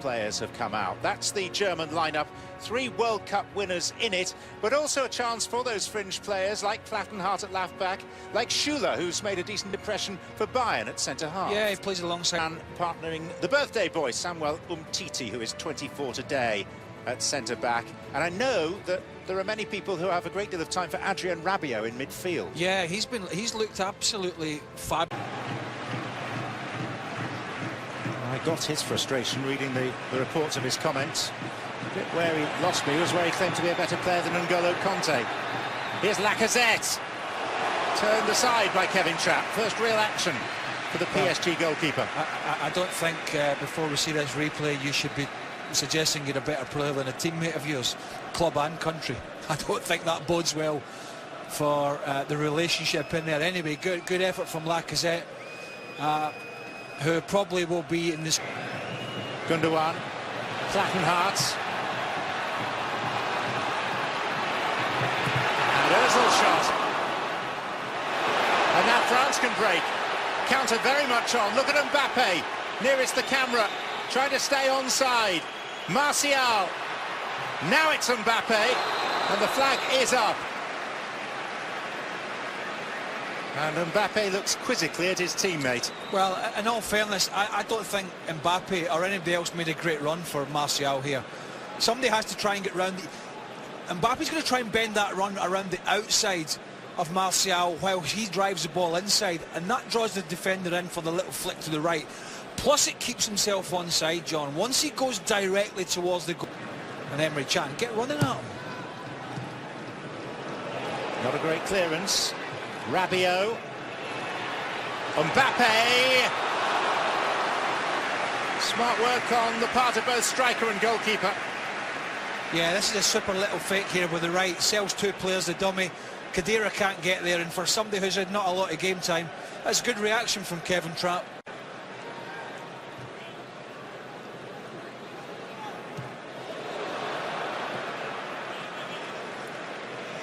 players have come out. That's the German lineup. 3 World Cup winners in it, but also a chance for those fringe players like Plattenhardt at left-back, like Schuler, who's made a decent impression for Bayern at centre-half. Yeah, he plays alongside. And partnering the birthday boy, Samuel Umtiti, who is 24 today, at centre-back. And I know that there are many people who have a great deal of time for Adrien Rabiot in midfield. Yeah, he's looked absolutely fabulous. I got his frustration reading the reports of his comments. A bit where he lost me was where he claimed to be a better player than N'Golo Conte. Here's Lacazette. Turned aside by Kevin Trapp. First real action for the PSG goalkeeper. I don't think before we see this replay you should be suggesting you're a better player than a teammate of yours, club and country. I don't think that bodes well for the relationship in there. Anyway, good effort from Lacazette, who probably will be in this. Gundogan, Plattenhardt, and Ozil's shot. And now France can break. Counter very much on. Look at Mbappe, nearest the camera, trying to stay onside. Martial. Now it's Mbappe, and the flag is up. And Mbappe looks quizzically at his teammate. Well, in all fairness, I don't think Mbappe or anybody else made a great run for Martial here. Somebody has to try and get round. Mbappe's going to try and bend that run around the outside of Martial while he drives the ball inside, and that draws the defender in for the little flick to the right. Plus it keeps himself onside, John. Once he goes directly towards the goal, and Emery Chan, get running at him. Not a great clearance. Rabiot. Mbappe. Smart work on the part of both striker and goalkeeper. Yeah, this is a super little fake here with the right. Sells 2 players the dummy. Khedira can't get there, and for somebody who's had not a lot of game time, that's a good reaction from Kevin Trapp.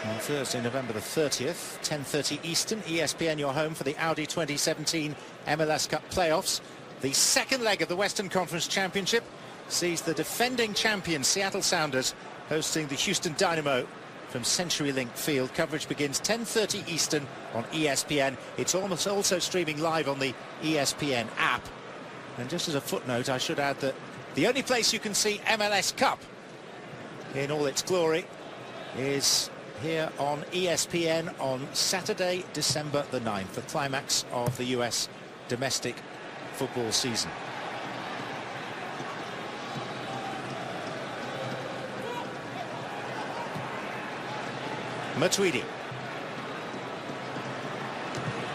On Thursday, November the 30th, 10:30 Eastern, ESPN your home for the Audi 2017 MLS Cup playoffs. The second leg of the Western Conference Championship sees the defending champion Seattle Sounders hosting the Houston Dynamo from CenturyLink Field. Coverage begins 10:30 Eastern on ESPN. It's almost also streaming live on the ESPN app. And just as a footnote, I should add that the only place you can see MLS Cup in all its glory is here on ESPN on Saturday, December the 9th, the climax of the US domestic football season. Matuidi.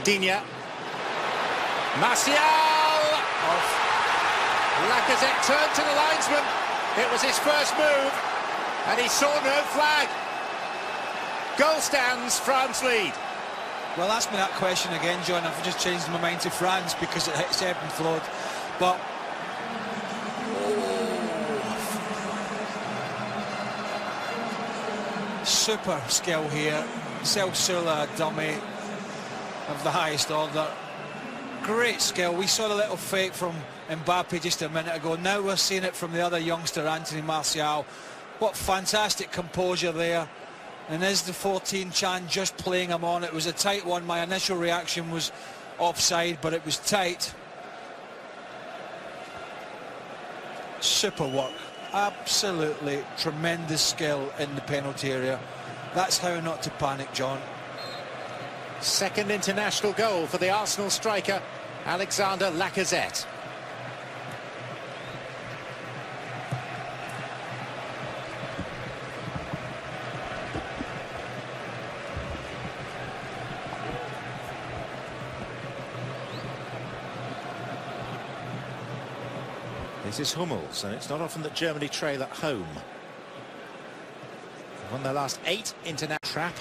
Digne. Martial! Off. Lacazette turned to the linesman. It was his first move, and he saw no flag. Goal stands, France lead. Well, ask me that question again, John. I've just changed my mind to France because it's ebbed and flowed. But super skill here. Sula, dummy of the highest order. Great skill. We saw the little fake from Mbappe just a minute ago. Now we're seeing it from the other youngster, Anthony Martial. What fantastic composure there. And is the 14 Chan just playing him on? It was a tight one. My initial reaction was offside, but it was tight. Super work. Absolutely tremendous skill in the penalty area. That's how not to panic, John. Second international goal for the Arsenal striker, Alexander Lacazette. This is Hummels, and it's not often that Germany trail at home. They've won their last 8 international. Trap.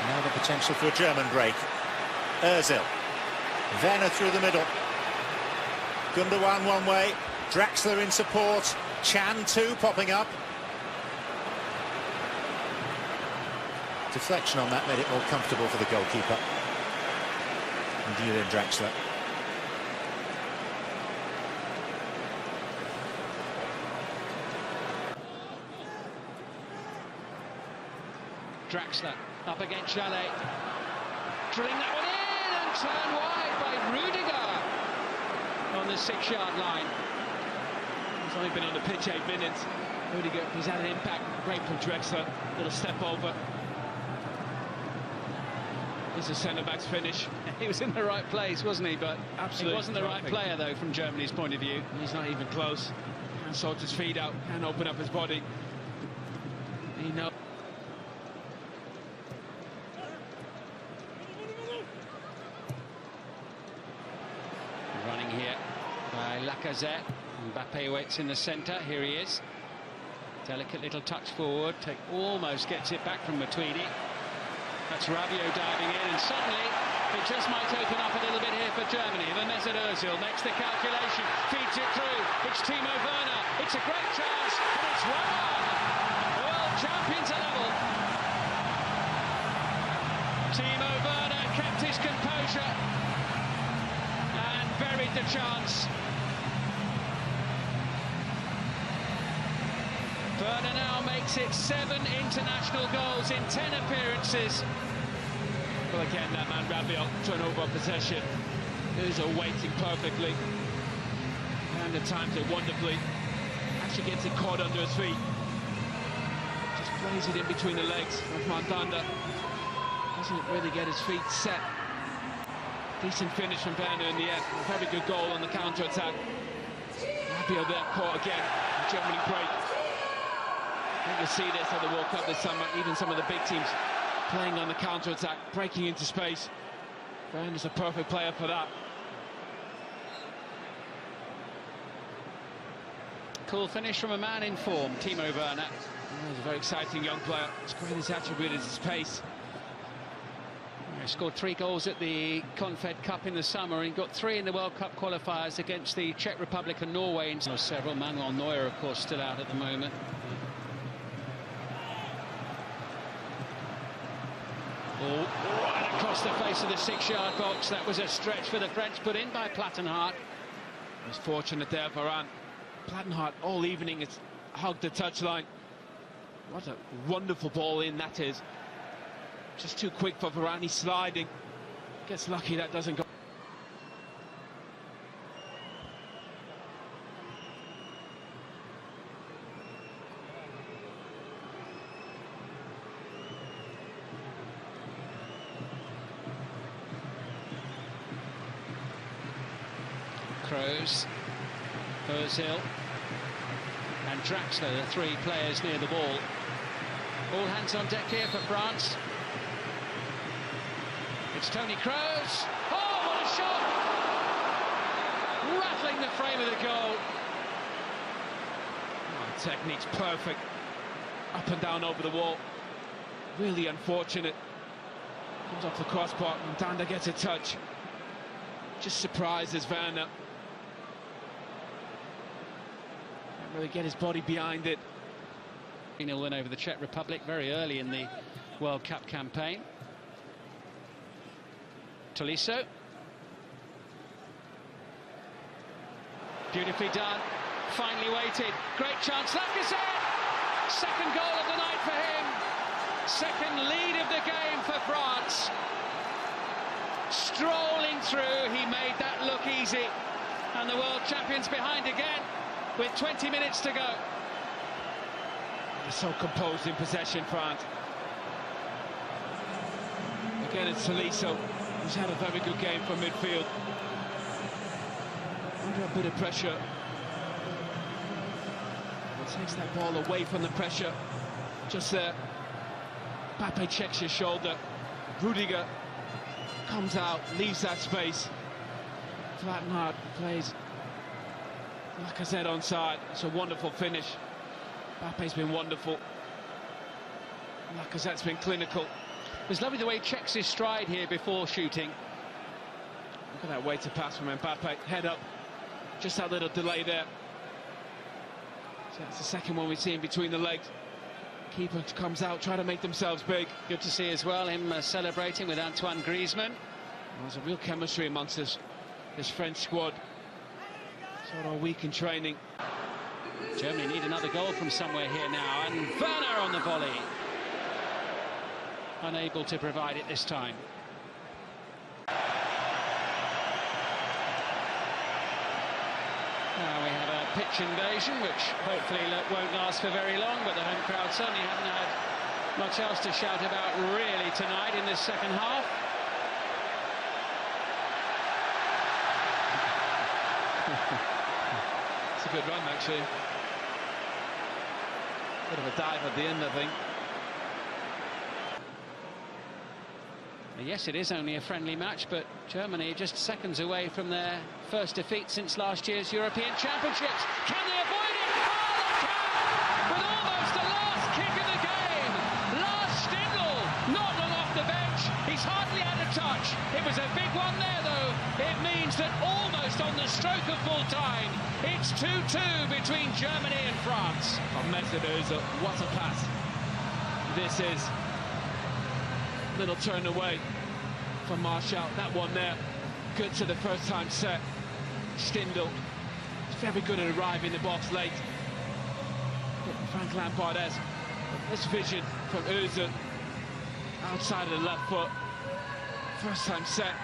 Now the potential for a German break. Ozil. Werner through the middle. Gundogan one way. Draxler in support. Chan too popping up. Deflection on that made it more comfortable for the goalkeeper. And Julian Draxler. Draxler up against Jallet. Drilling that one in and turned wide by Rudiger on the 6-yard line. He's only been on the pitch 8 minutes. Rudiger, he's had an impact. Great from Drexler. Little step over. It's a centre-back's finish. He was in the right place, wasn't he? But absolutely, he wasn't the right player, though, from Germany's point of view. He's not even close. Can't sort his feet out. Can't open up his body. He knows. Running here by Lazette. Mbappe waits in the centre. Here he is. Delicate little touch forward. Almost gets it back from Matuidi. That's Rabiot diving in, and suddenly it just might open up a little bit here for Germany. Then Mesut Ozil makes the calculation, feeds it through. It's Timo Werner. It's a great chance, and it's 1-1. The world champions are level. Timo Werner kept his composure and buried the chance. Werner now makes it 7 international goals in 10 appearances. Well, again, that man Rabiot turnover possession. Ozil waiting perfectly. And at times it wonderfully. Actually gets it caught under his feet. Just plays it in between the legs of Mandanda. Doesn't really get his feet set. Decent finish from Werner in the end. A very good goal on the counter-attack. Rabiot there caught again. Germany break. I think you'll see this at the World Cup this summer. Even some of the big teams playing on the counter-attack, breaking into space. Werner's a perfect player for that. Cool finish from a man in form, Timo Werner. He's a very exciting young player. His greatest attribute is his pace. He scored 3 goals at the Confed Cup in the summer, and he got 3 in the World Cup qualifiers against the Czech Republic and Norway. And several. Manuel Neuer, of course, still out at the moment. Right across the face of the 6-yard box. That was a stretch for the French, put in by Plattenhardt. He was fortunate there, Varane. Plattenhardt all evening has hugged the touchline. What a wonderful ball in that is. Just too quick for Varane. He's sliding. Gets lucky that doesn't go. Kroos, Ozil and Draxler, the 3 players near the ball. All hands on deck here for France. It's Toni Kroos. Oh, what a shot! Rattling the frame of the goal. Oh, technique's perfect. Up and down over the wall. Really unfortunate. Comes off the crossbar and Danda gets a touch. Just surprises Werner. Can't really get his body behind it. 3-0 win over the Czech Republic very early in the World Cup campaign. Tolisso. Beautifully done. Finally waited. Great chance. Lacazette. Second goal of the night for him. Second lead of the game for France. Strolling through, he made that look easy. And the world champions behind again with 20 minutes to go. They're so composed in possession, France. Again, it's Tolisso. He's had a very good game from midfield. Under a bit of pressure. He takes that ball away from the pressure. Just there. Mbappe checks his shoulder. Rudiger comes out, leaves that space. Plattenhardt plays Lacazette onside. It's a wonderful finish. Mbappe's been wonderful. Lacazette's been clinical. It was lovely the way he checks his stride here before shooting. Look at that way to pass from Mbappe. Head up. Just that little delay there. So that's the second one we've seen between the legs. Keeper comes out, try to make themselves big. Good to see as well him celebrating with Antoine Griezmann. There's a real chemistry amongst this French squad. Sort of week in training. Germany need another goal from somewhere here now, and Werner on the volley. unable to provide it this time. Now we have a pitch invasion, which hopefully won't last for very long, but the home crowd certainly haven't had much else to shout about really tonight in this second half. It's a good run, actually. Bit of a dive at the end, I think. Yes, it is only a friendly match, but Germany just seconds away from their first defeat since last year's European Championships. Can they avoid it? Oh, they can! With almost the last kick of the game. Lars Stindi, not long off the bench. He's hardly had a touch. It was a big one there, though. It means that almost on the stroke of full time, it's 2-2 between Germany and France. Oh, Mesut Ozil, what a pass. This is little turn away from Martial. That one there, good to the first time set. Stindl, very good at arriving in the box late. But Frank Lampard has this vision from Ozil, outside of the left foot. First time set,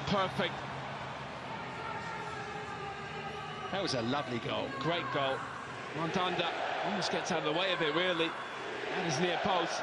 perfect. That was a lovely goal. Great goal. Mandanda almost gets out of the way of it, really. And his near post.